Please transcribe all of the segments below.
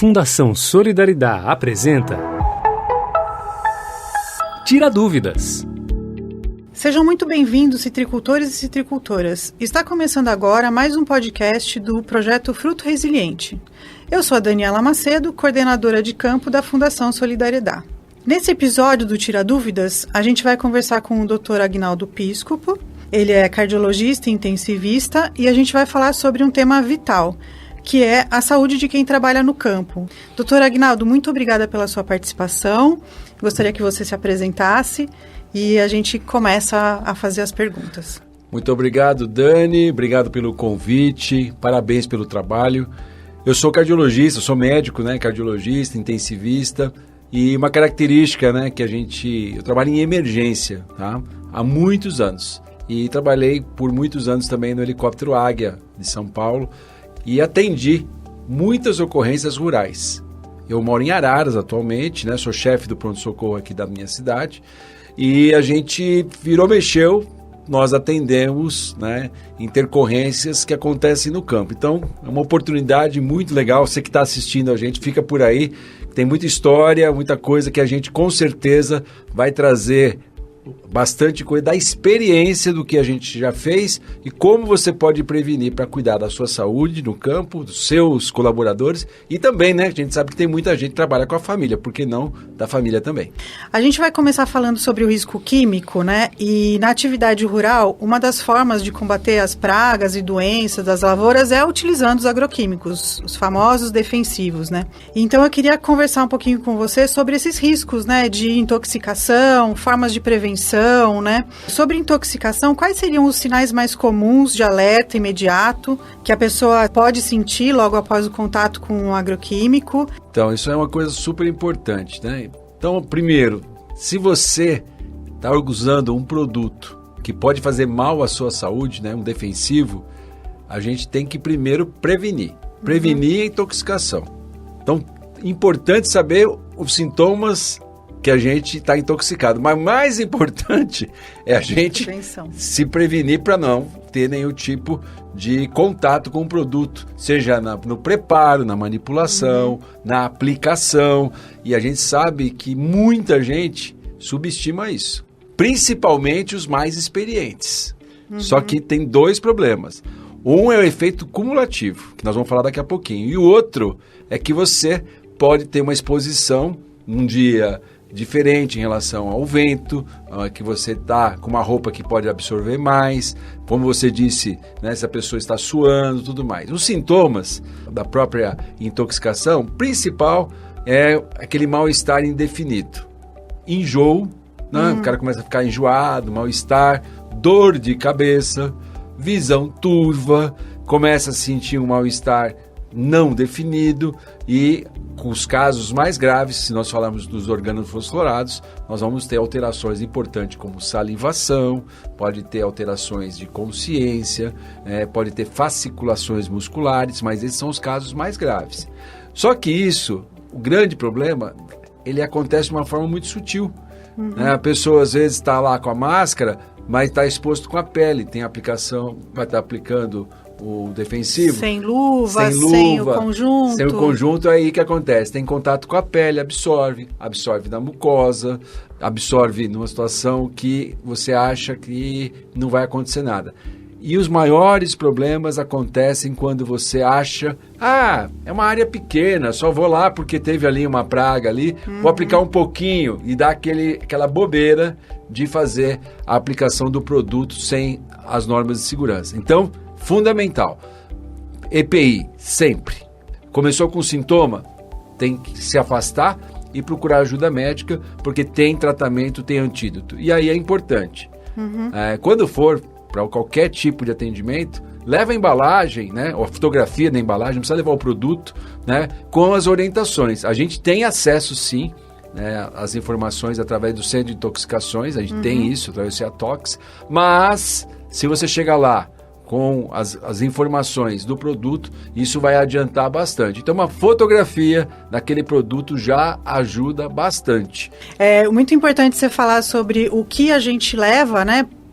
Fundação Solidariedade apresenta Tira Dúvidas. Sejam muito bem-vindos, citricultores e citricultoras. Está começando agora mais um podcast do projeto Fruto Resiliente. Eu sou a Daniela Macedo, coordenadora de campo da Fundação Solidariedade. Nesse episódio do Tira Dúvidas, a gente vai conversar com o Dr. Agnaldo Piscopo. Ele é cardiologista e intensivista e a gente vai falar sobre um tema vital, que é a saúde de quem trabalha no campo. Doutor Agnaldo, muito obrigada pela sua participação. Gostaria que você se apresentasse e a gente começa a fazer as perguntas. Muito obrigado, Dani. Obrigado pelo convite. Parabéns pelo trabalho. Eu sou cardiologista, sou médico, cardiologista, intensivista. E uma característica, que eu trabalho em emergência, tá? Há muitos anos. E trabalhei por muitos anos também no helicóptero Águia de São Paulo. E atendi muitas ocorrências rurais. Eu moro em Araras atualmente, sou chefe do pronto-socorro aqui da minha cidade, e a gente mexeu, nós atendemos intercorrências que acontecem no campo. Então, é uma oportunidade muito legal, você que está assistindo a gente, fica por aí, tem muita história, muita coisa que a gente com certeza vai trazer bastante coisa da experiência do que a gente já fez e como você pode prevenir para cuidar da sua saúde no campo, dos seus colaboradores e também, a gente sabe que tem muita gente que trabalha com a família, por que não da família também? A gente vai começar falando sobre o risco químico, e na atividade rural, uma das formas de combater as pragas e doenças das lavouras é utilizando os agroquímicos, os famosos defensivos, Então eu queria conversar um pouquinho com você sobre esses riscos, de intoxicação, formas de prevenção, Sobre intoxicação, quais seriam os sinais mais comuns de alerta imediato que a pessoa pode sentir logo após o contato com um agroquímico? Então, isso é uma coisa super importante, Então, primeiro, se você está usando um produto que pode fazer mal à sua saúde, um defensivo, a gente tem que primeiro prevenir a intoxicação. Então, importante saber os sintomas que a gente está intoxicado, mas mais importante é a gente se prevenir para não ter nenhum tipo de contato com o produto, seja no preparo, na manipulação, na aplicação, e a gente sabe que muita gente subestima isso, principalmente os mais experientes. Só que tem dois problemas. Um é o efeito cumulativo, que nós vamos falar daqui a pouquinho, e o outro é que você pode ter uma exposição um dia diferente em relação ao vento, que você está com uma roupa que pode absorver mais, como você disse, se a pessoa está suando, tudo mais. Os sintomas da própria intoxicação, principal é aquele mal-estar indefinido. Enjoo, o cara começa a ficar enjoado, mal-estar, dor de cabeça, visão turva, começa a sentir um mal-estar não definido e com os casos mais graves, se nós falarmos dos organofosforados, nós vamos ter alterações importantes como salivação, pode ter alterações de consciência, pode ter fasciculações musculares, mas esses são os casos mais graves. Só que isso, o grande problema, ele acontece de uma forma muito sutil. A pessoa às vezes está lá com a máscara, mas está exposto com a pele, tem aplicação, vai estar aplicando o defensivo. Sem luva, sem o conjunto. Sem o conjunto, aí o que acontece? Tem contato com a pele, absorve na mucosa, absorve numa situação que você acha que não vai acontecer nada. E os maiores problemas acontecem quando você acha, é uma área pequena, só vou lá porque teve ali uma praga ali, vou aplicar um pouquinho e dá aquela bobeira de fazer a aplicação do produto sem as normas de segurança. Então, fundamental, EPI, sempre. Começou com sintoma, tem que se afastar e procurar ajuda médica, porque tem tratamento, tem antídoto. E aí é importante. Quando for para qualquer tipo de atendimento, leva a embalagem, ou a fotografia da embalagem, não precisa levar o produto, com as orientações. A gente tem acesso, sim, às informações através do Centro de Intoxicações, a gente tem isso, através do CEATOX, mas se você chegar lá com as informações do produto, isso vai adiantar bastante. Então, uma fotografia daquele produto já ajuda bastante. É muito importante você falar sobre o que a gente leva,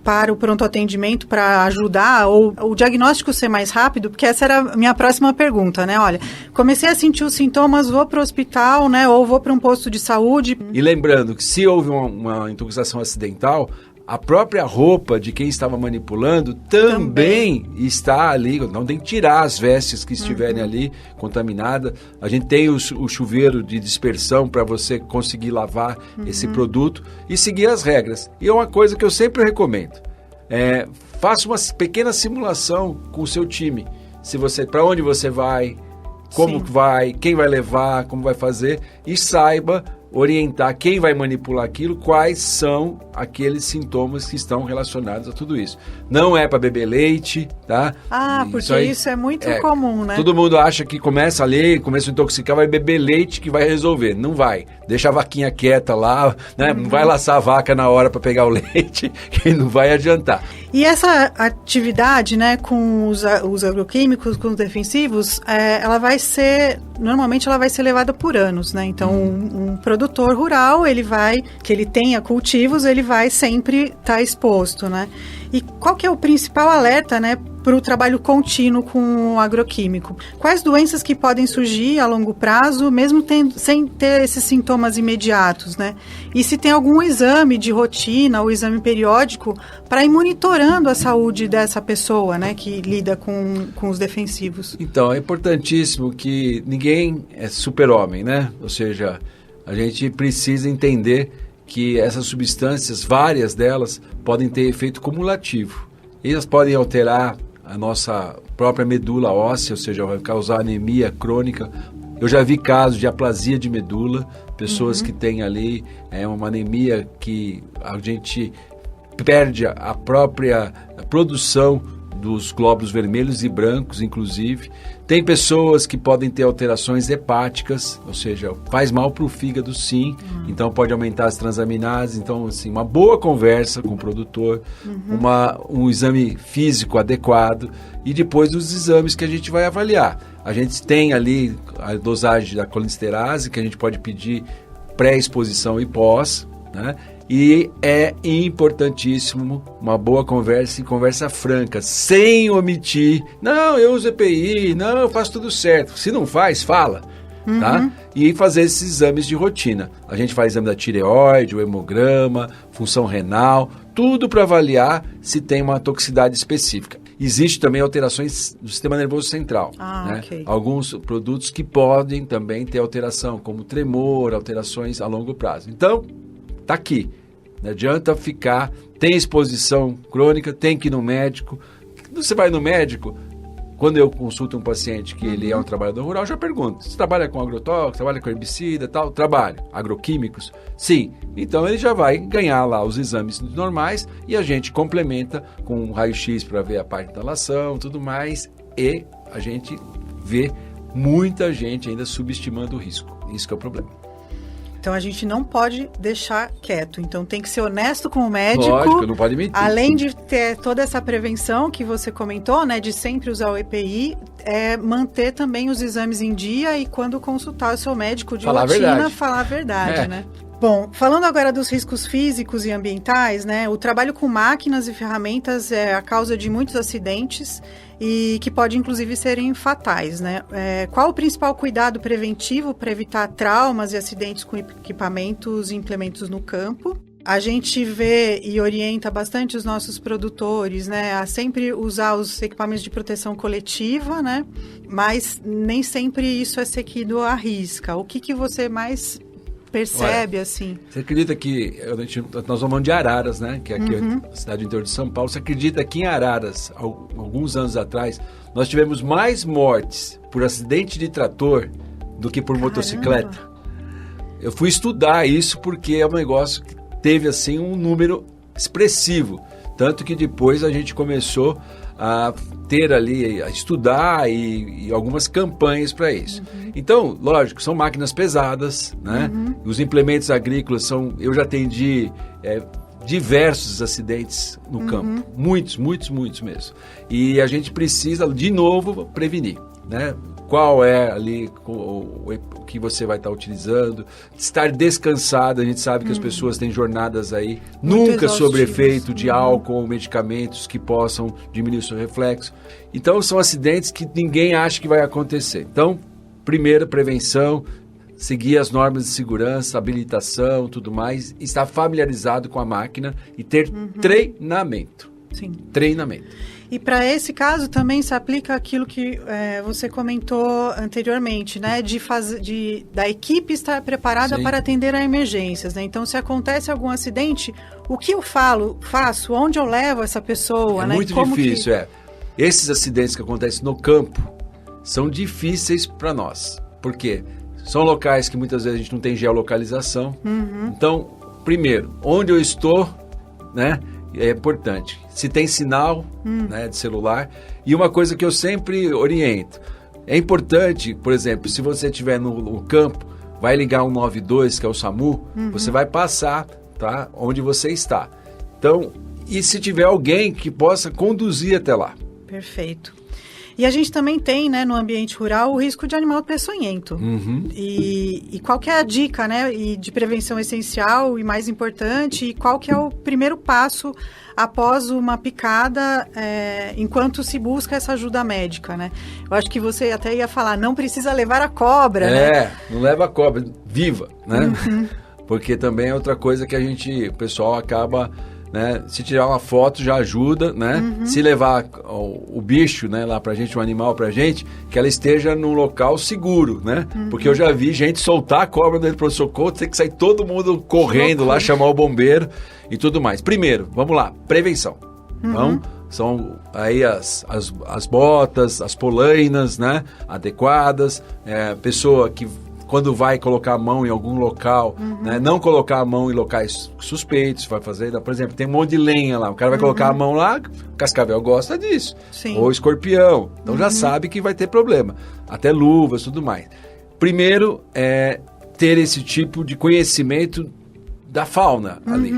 para o pronto atendimento para ajudar ou o diagnóstico ser mais rápido? Porque essa era a minha próxima pergunta, né? Olha, comecei a sentir os sintomas, vou para o hospital, né? Ou vou para um posto de saúde. E lembrando que se houve uma intoxicação acidental, a própria roupa de quem estava manipulando também está ali. Não tem que tirar as vestes que estiverem ali contaminadas. A gente tem o chuveiro de dispersão para você conseguir lavar esse produto e seguir as regras. E é uma coisa que eu sempre recomendo. Faça uma pequena simulação com o seu time. Para onde você vai, como vai, quem vai levar, como vai fazer, e saiba orientar quem vai manipular aquilo, quais são aqueles sintomas que estão relacionados a tudo isso. Não é para beber leite, tá? Porque isso é muito comum, né? Todo mundo acha que começa a intoxicar, vai beber leite que vai resolver. Não vai. Deixa a vaquinha quieta lá, né? Não vai laçar a vaca na hora para pegar o leite, que não vai adiantar. E essa atividade, né, com os agroquímicos, com os defensivos, normalmente ela vai ser levada por anos, né? Então, um produtor rural, que ele tenha cultivos, ele vai sempre estar exposto, né? E qual que é o principal alerta, né, para o trabalho contínuo com o agroquímico? Quais doenças que podem surgir a longo prazo, mesmo sem ter esses sintomas imediatos, né? E se tem algum exame de rotina ou exame periódico para ir monitorando a saúde dessa pessoa, né, que lida com os defensivos? Então, é importantíssimo que ninguém é super-homem, né? Ou seja, a gente precisa entender que essas substâncias, várias delas, podem ter efeito cumulativo. Elas podem alterar a nossa própria medula óssea, ou seja, vai causar anemia crônica. Eu já vi casos de aplasia de medula, pessoas que têm ali uma anemia que a gente perde a própria produção dos glóbulos vermelhos e brancos, inclusive. Tem pessoas que podem ter alterações hepáticas, ou seja, faz mal para o fígado, sim. Então, pode aumentar as transaminases. Então, assim, uma boa conversa com o produtor, um exame físico adequado e depois os exames que a gente vai avaliar. A gente tem ali a dosagem da colinsterase, que a gente pode pedir pré-exposição e pós, né? E é importantíssimo uma boa conversa e conversa franca, sem omitir, não, eu uso EPI, não, eu faço tudo certo. Se não faz, fala, tá? E fazer esses exames de rotina. A gente faz exame da tireoide, o hemograma, função renal, tudo para avaliar se tem uma toxicidade específica. Existe também alterações do sistema nervoso central, né? Okay. Alguns produtos que podem também ter alteração, como tremor, alterações a longo prazo. Então, tá aqui. Não adianta ficar, tem exposição crônica, tem que ir no médico. Você vai no médico, quando eu consulto um paciente que ele é um trabalhador rural, eu já pergunto, você trabalha com agrotóxico, trabalha com herbicida, tal? Trabalho. Agroquímicos? Sim. Então ele já vai ganhar lá os exames normais e a gente complementa com um raio-x para ver a parte da inalação, tudo mais, e a gente vê muita gente ainda subestimando o risco. Isso que é o problema. Então, a gente não pode deixar quieto. Então, tem que ser honesto com o médico. Lógico, não pode mentir. Além de ter toda essa prevenção que você comentou, né, de sempre usar o EPI, manter também os exames em dia e quando consultar o seu médico de rotina, falar a verdade, né? Bom, falando agora dos riscos físicos e ambientais, né, o trabalho com máquinas e ferramentas é a causa de muitos acidentes e que pode, inclusive, serem fatais, né? Qual o principal cuidado preventivo para evitar traumas e acidentes com equipamentos e implementos no campo? A gente vê e orienta bastante os nossos produtores, né, a sempre usar os equipamentos de proteção coletiva, né? Mas nem sempre isso é seguido à risca. O que você mais percebe? Olha, assim? Você acredita que nós vamos de Araras, né? Que é aqui a cidade do interior de São Paulo. Você acredita que em Araras, alguns anos atrás, nós tivemos mais mortes por acidente de trator do que por motocicleta? Eu fui estudar isso porque é um negócio que teve assim um número expressivo. Tanto que depois a gente começou a ter ali, a estudar e algumas campanhas para isso. Então, lógico, são máquinas pesadas, né? Os implementos agrícolas eu já atendi diversos acidentes no campo, muitos mesmo. E a gente precisa, de novo, prevenir, né? qual é ali o que você vai estar utilizando, estar descansado. A gente sabe que as pessoas têm jornadas aí nunca sobre efeito de álcool ou medicamentos que possam diminuir o seu reflexo. Então são acidentes que ninguém acha que vai acontecer. Então, primeiro, prevenção, seguir as normas de segurança, habilitação, tudo mais, estar familiarizado com a máquina e ter treinamento. Sim. Treinamento. E para esse caso também se aplica aquilo que você comentou anteriormente, né? Da equipe estar preparada Sim. para atender a emergências, né? Então, se acontece algum acidente, o que eu faço, onde eu levo essa pessoa, né? Muito difícil, Esses acidentes que acontecem no campo são difíceis para nós. Por quê? São locais que muitas vezes a gente não tem geolocalização. Então, primeiro, onde eu estou, né? É importante. Se tem sinal, né, de celular. E uma coisa que eu sempre oriento. É importante, por exemplo, se você estiver no campo, vai ligar 192, que é o SAMU, você vai passar, tá, onde você está. Então, e se tiver alguém que possa conduzir até lá. Perfeito. E a gente também tem, né, no ambiente rural, o risco de animal peçonhento. E qual que é a dica, né, de prevenção essencial e mais importante, e qual que é o primeiro passo após uma picada, enquanto se busca essa ajuda médica, né? Eu acho que você até ia falar, não precisa levar a cobra, né? Não leva a cobra, viva, né? Porque também é outra coisa que o pessoal acaba... Né? Se tirar uma foto já ajuda, né? Se levar o bicho, né, lá pra gente, o animal pra gente, que ela esteja num local seguro, né? Porque eu já vi gente soltar a cobra dentro do socorro, tem que sair todo mundo correndo lá, chamar o bombeiro e tudo mais. Primeiro, vamos lá, prevenção. Então, são aí as botas, as polainas, né, adequadas, pessoa que quando vai colocar a mão em algum local, né, não colocar a mão em locais suspeitos, vai fazer, por exemplo, tem um monte de lenha lá, o cara vai colocar a mão lá, cascavel gosta disso, Sim. ou escorpião, então já sabe que vai ter problema, até luvas, tudo mais. Primeiro, ter esse tipo de conhecimento da fauna ali,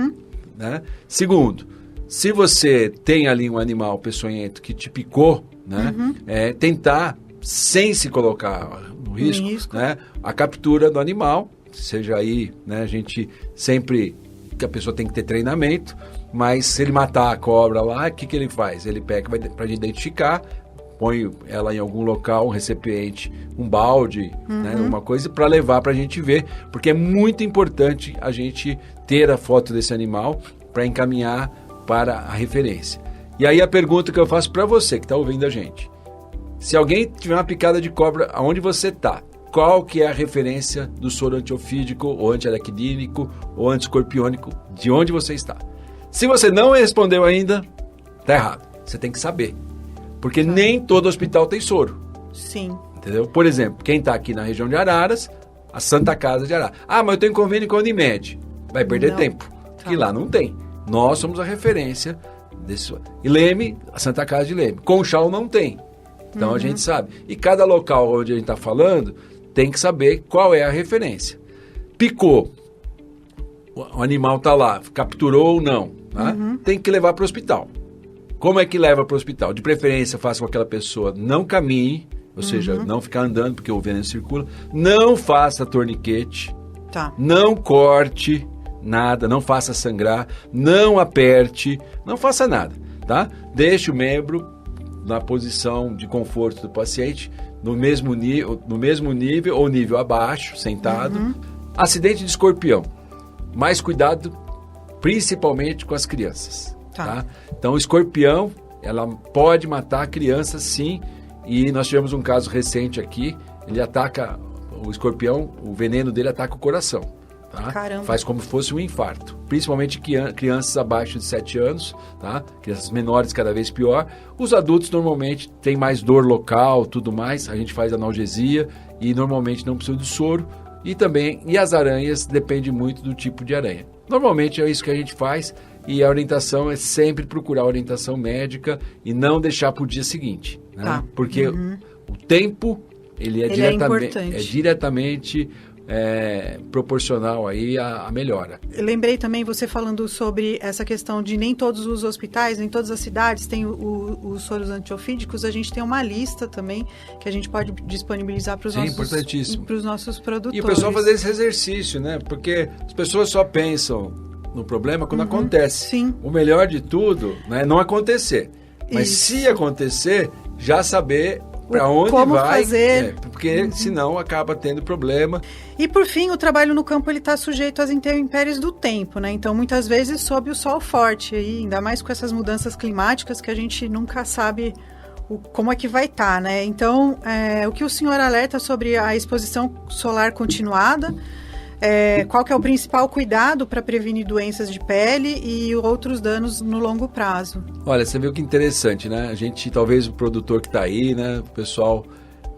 né? Segundo, se você tem ali um animal peçonhento que te picou, né, tentar, sem se colocar no risco, né, a captura do animal, seja aí, né, a gente sempre, que a pessoa tem que ter treinamento, mas se ele matar a cobra lá, o que ele faz? Ele pega para identificar, põe ela em algum local, um recipiente, um balde, né, uma coisa para levar para a gente ver, porque é muito importante a gente ter a foto desse animal para encaminhar para a referência. E aí a pergunta que eu faço para você que está ouvindo a gente, se alguém tiver uma picada de cobra, aonde você está? Qual que é a referência do soro antiofídico, ou antiaracnínico, ou antiescorpiônico, de onde você está? Se você não respondeu ainda, tá errado. Você tem que saber. Porque nem todo hospital tem soro. Sim. Entendeu? Por exemplo, quem está aqui na região de Araras, a Santa Casa de Araras. Ah, mas eu tenho convênio com a Unimed. Vai perder tempo. Que lá não tem. Nós somos a referência desse. E Leme, a Santa Casa de Leme. Conchal não tem. Então a gente sabe. E cada local onde a gente está falando tem que saber qual é a referência. Picou, o animal está lá, capturou ou não, tá? Tem que levar para o hospital. Como é que leva para o hospital? De preferência, faça com que aquela pessoa não caminhe, ou seja, não ficar andando porque o veneno circula. Não faça torniquete, não corte nada, não faça sangrar, não aperte, não faça nada, tá? Deixe o membro na posição de conforto do paciente, no mesmo nível ou nível abaixo, sentado. Acidente de escorpião. Mais cuidado, principalmente com as crianças. Tá? Então, o escorpião, ela pode matar a criança, sim. E nós tivemos um caso recente aqui. Ele ataca, o escorpião, o veneno dele ataca o coração. Tá? Caramba. Faz como se fosse um infarto. Principalmente crianças abaixo de 7 anos, tá? Crianças menores cada vez pior. Os adultos normalmente têm mais dor local, tudo mais. A gente faz analgesia e normalmente não precisa de soro. E as aranhas, depende muito do tipo de aranha. Normalmente é isso que a gente faz e a orientação é sempre procurar orientação médica e não deixar para o dia seguinte. Né? Porque o tempo ele é diretamente proporcional aí à melhora. Eu lembrei também você falando sobre essa questão de nem todos os hospitais, nem todas as cidades têm os soros antiofídicos. A gente tem uma lista também que a gente pode disponibilizar para os nossos produtores. E o pessoal fazer esse exercício, né? Porque as pessoas só pensam no problema quando acontece. Sim. O melhor de tudo, né, é não acontecer. Mas se acontecer, já saber para onde como vai, fazer. Porque senão acaba tendo problema. E por fim, o trabalho no campo está sujeito às intempéries do tempo, né? Então, muitas vezes sob o sol forte, aí, ainda mais com essas mudanças climáticas que a gente nunca sabe como é que vai estar, né? Então, o que o senhor alerta sobre a exposição solar continuada? Qual que é o principal cuidado para prevenir doenças de pele e outros danos no longo prazo? Olha, você viu que interessante, né? A gente, talvez o produtor que está aí, né? O pessoal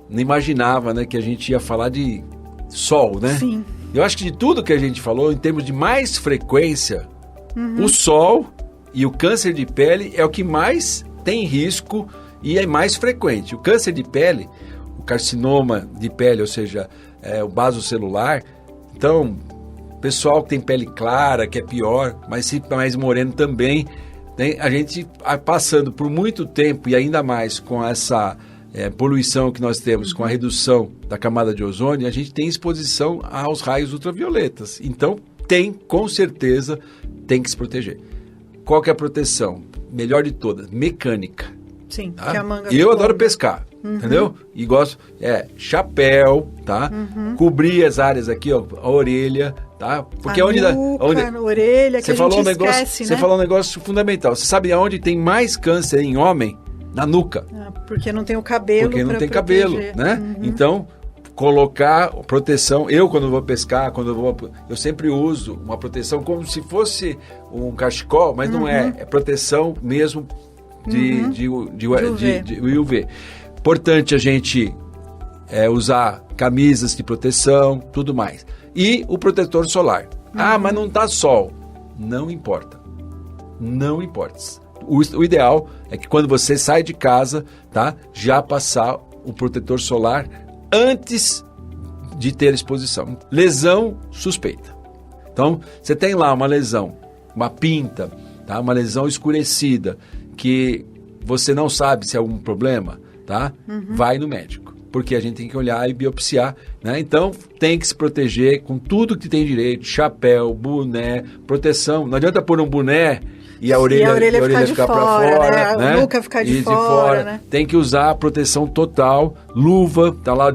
não imaginava, né, que a gente ia falar de sol, né? Sim. Eu acho que de tudo que a gente falou, em termos de mais frequência, o sol e o câncer de pele é o que mais tem risco e é mais frequente. O câncer de pele, o carcinoma de pele, ou seja, o basocelular. Então, pessoal que tem pele clara, que é pior, mas se mais moreno também, né? A gente passando por muito tempo e ainda mais com essa poluição que nós temos, com a redução da camada de ozônio, a gente tem exposição aos raios ultravioletas. Então, com certeza, tem que se proteger. Qual que é a proteção? Melhor de todas, mecânica. Sim, tá? que é a manga. Eu adoro pescar. Entendeu? E gosto, chapéu, tá? Cobrir as áreas aqui, ó, a orelha, tá? Porque a orelha, que a gente esquece, né? Você falou um negócio fundamental. Você sabe aonde tem mais câncer em homem? Na nuca. Porque não tem o cabelo. Porque não tem cabelo, né? Então, colocar proteção. Eu, quando vou pescar, eu sempre uso uma proteção como se fosse um cachecol, mas não é. É proteção mesmo de UV. Importante a gente usar camisas de proteção, tudo mais. E o protetor solar. Mas não tá sol. Não importa. Não importa. O ideal é que quando você sai de casa, tá, já passar o protetor solar antes de ter exposição. Lesão suspeita. Então, você tem lá uma lesão, uma pinta, tá, uma lesão escurecida, que você não sabe se é algum problema, tá? Vai no médico, porque a gente tem que olhar e biopsiar, né? Então, tem que se proteger com tudo que tem direito, chapéu, boné, proteção. Não adianta pôr um boné e a orelha ficar para fora, né? A nuca ficar de fora, né? Tem que usar proteção total, luva, tá lá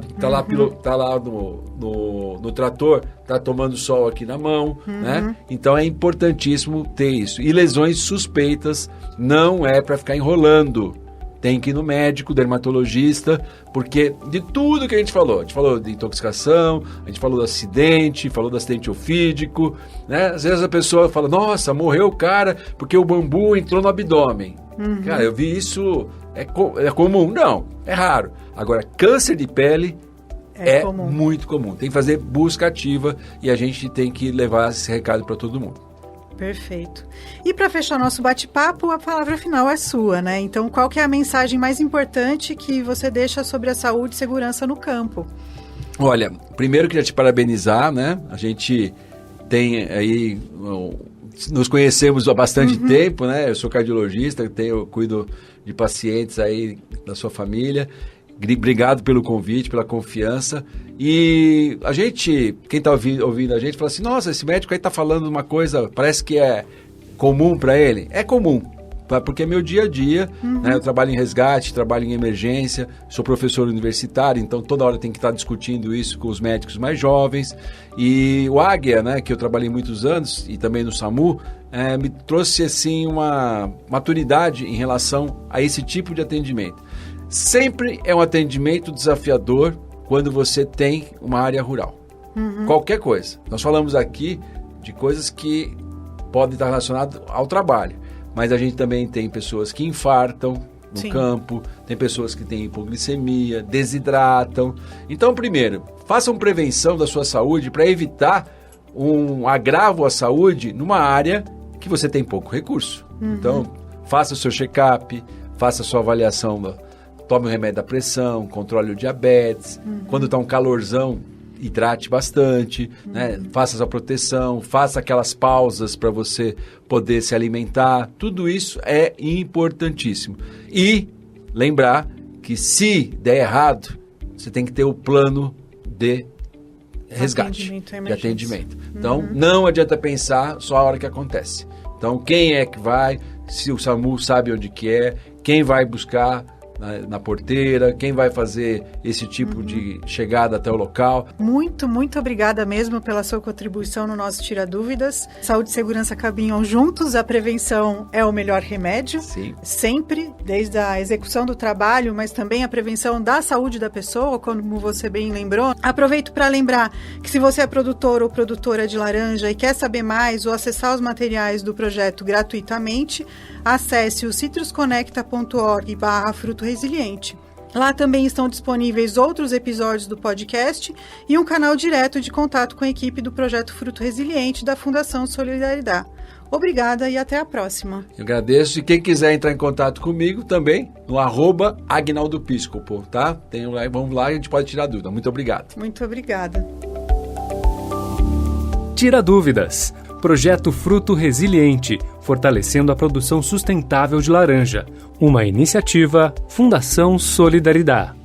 no trator, tá tomando sol aqui na mão, né? Então é importantíssimo ter isso. E lesões suspeitas não é para ficar enrolando. Tem que ir no médico, dermatologista, porque de tudo que a gente falou de intoxicação, a gente falou do acidente, falou do acidente ofídico, né? Às vezes a pessoa fala, nossa, morreu o cara porque o bambu entrou no abdômen. Cara, eu vi isso, é comum? Não, é raro. Agora, câncer de pele é muito comum. Tem que fazer busca ativa e a gente tem que levar esse recado para todo mundo. Perfeito. E para fechar nosso bate-papo, a palavra final é sua, né? Então, qual que é a mensagem mais importante que você deixa sobre a saúde e segurança no campo? Olha, primeiro queria te parabenizar, né? A gente tem aí, nos conhecemos há bastante tempo, né? Eu sou cardiologista, cuido de pacientes aí da sua família. Obrigado pelo convite, pela confiança. E a gente, quem está ouvindo a gente, fala assim, nossa, esse médico aí está falando uma coisa, parece que é comum para ele. É comum, porque é meu dia a dia, né? Eu trabalho em resgate, trabalho em emergência, sou professor universitário, então toda hora tem que estar discutindo isso com os médicos mais jovens. E o Águia, né, que eu trabalhei muitos anos, e também no SAMU, me trouxe assim uma maturidade em relação a esse tipo de atendimento. Sempre é um atendimento desafiador quando você tem uma área rural. Qualquer coisa. Nós falamos aqui de coisas que podem estar relacionadas ao trabalho, mas a gente também tem pessoas que infartam no campo, tem pessoas que têm hipoglicemia, desidratam. Então, primeiro, façam prevenção da sua saúde para evitar um agravo à saúde numa área que você tem pouco recurso. Então, faça o seu check-up, faça a sua avaliação, tome o remédio da pressão, controle o diabetes. Quando está um calorzão, hidrate bastante, né? Faça a sua proteção, faça aquelas pausas para você poder se alimentar. Tudo isso é importantíssimo. E lembrar que se der errado, você tem que ter o plano de resgate, de atendimento. Então, não adianta pensar só a hora que acontece. Então, quem é que vai, se o SAMU sabe onde que é, quem vai buscar na porteira, quem vai fazer esse tipo de chegada até o local. Muito, muito obrigada mesmo pela sua contribuição no nosso Tira Dúvidas. Saúde e segurança caminham juntos, a prevenção é o melhor remédio. Sim. Sempre, desde a execução do trabalho, mas também a prevenção da saúde da pessoa, como você bem lembrou. Aproveito para lembrar que se você é produtor ou produtora de laranja e quer saber mais ou acessar os materiais do projeto gratuitamente, acesse o citrusconecta.org/fruto resiliente. Lá também estão disponíveis outros episódios do podcast e um canal direto de contato com a equipe do Projeto Fruto Resiliente da Fundação Solidariedade. Obrigada e até a próxima. Eu agradeço. E quem quiser entrar em contato comigo também, no @agnaldopiscopo, tá? Vamos lá e a gente pode tirar dúvida. Muito obrigado. Muito obrigada. Tira Dúvidas. Projeto Fruto Resiliente, fortalecendo a produção sustentável de laranja. Uma iniciativa Fundação Solidariedade.